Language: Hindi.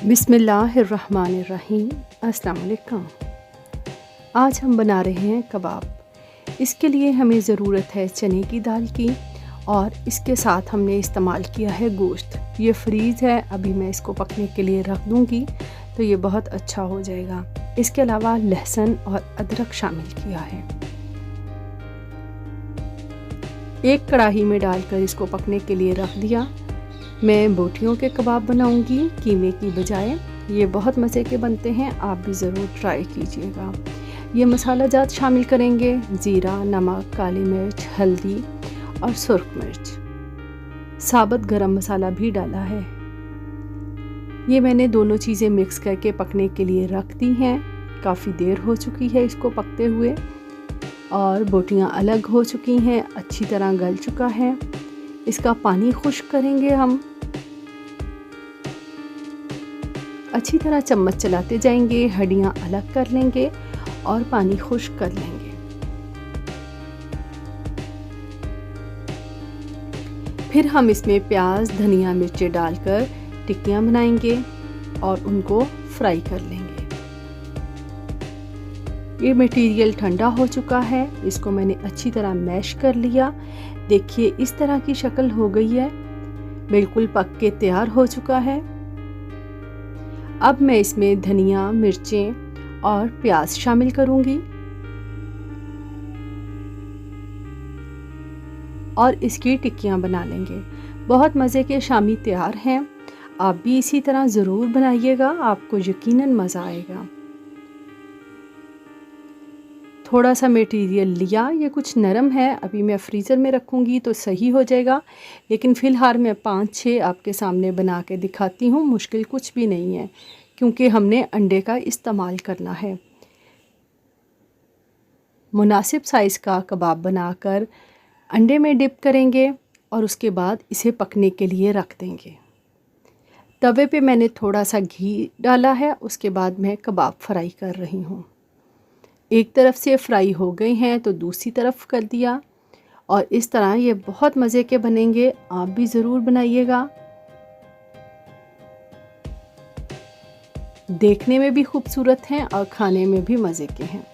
बिस्मिल्लाहिर्रहमानिर्रहीम। अस्सलाम वालेकुम। आज हम बना रहे हैं कबाब। इसके लिए हमें ज़रूरत है चने की दाल की और इसके साथ हमने इस्तेमाल किया है गोश्त। ये फ्रीज़ है, अभी मैं इसको पकने के लिए रख दूँगी तो ये बहुत अच्छा हो जाएगा। इसके अलावा लहसुन और अदरक शामिल किया है। एक कढ़ाई में डालकर इसको पकने के लिए रख दिया। मैं बोटियों के कबाब बनाऊंगी कीमे की बजाय। ये बहुत मज़े के बनते हैं, आप भी ज़रूर ट्राई कीजिएगा। ये मसाला जात शामिल करेंगे, ज़ीरा, नमक, काली मिर्च, हल्दी और सुर्ख मिर्च। साबुत गरम मसाला भी डाला है। ये मैंने दोनों चीज़ें मिक्स करके पकने के लिए रख दी हैं। काफ़ी देर हो चुकी है इसको पकते हुए और बोटियां अलग हो चुकी हैं, अच्छी तरह गल चुका है। इसका पानी खुश्क करेंगे हम। अच्छी तरह चम्मच चलाते जाएंगे, हड्डियां अलग कर लेंगे और पानी खुश्क कर लेंगे। फिर हम इसमें प्याज, धनिया, मिर्चें डालकर टिक्कियां बनाएंगे और उनको फ्राई कर लेंगे। ये मटेरियल ठंडा हो चुका है, इसको मैंने अच्छी तरह मैश कर लिया। देखिए इस तरह की शक्ल हो गई है, बिल्कुल पक के तैयार हो चुका है। अब मैं इसमें धनिया, मिर्चें और प्याज शामिल करूंगी और इसकी टिक्कियां बना लेंगे। बहुत मज़े के शामी तैयार हैं। आप भी इसी तरह ज़रूर बनाइएगा, आपको यकीनन मज़ा आएगा। थोड़ा सा मटेरियल लिया, ये कुछ नरम है, अभी मैं फ्रीज़र में रखूँगी तो सही हो जाएगा। लेकिन फ़िलहाल मैं 5-6 आपके सामने बना के दिखाती हूँ। मुश्किल कुछ भी नहीं है क्योंकि हमने अंडे का इस्तेमाल करना है। मुनासिब साइज़ का कबाब बनाकर अंडे में डिप करेंगे और उसके बाद इसे पकने के लिए रख देंगे। तवे पे मैंने थोड़ा सा घी डाला है, उसके बाद मैं कबाब फ्राई कर रही हूँ। एक तरफ से फ्राई हो गए हैं तो दूसरी तरफ कर दिया और इस तरह ये बहुत मज़े के बनेंगे। आप भी ज़रूर बनाइएगा। देखने में भी खूबसूरत हैं और खाने में भी मज़े के हैं।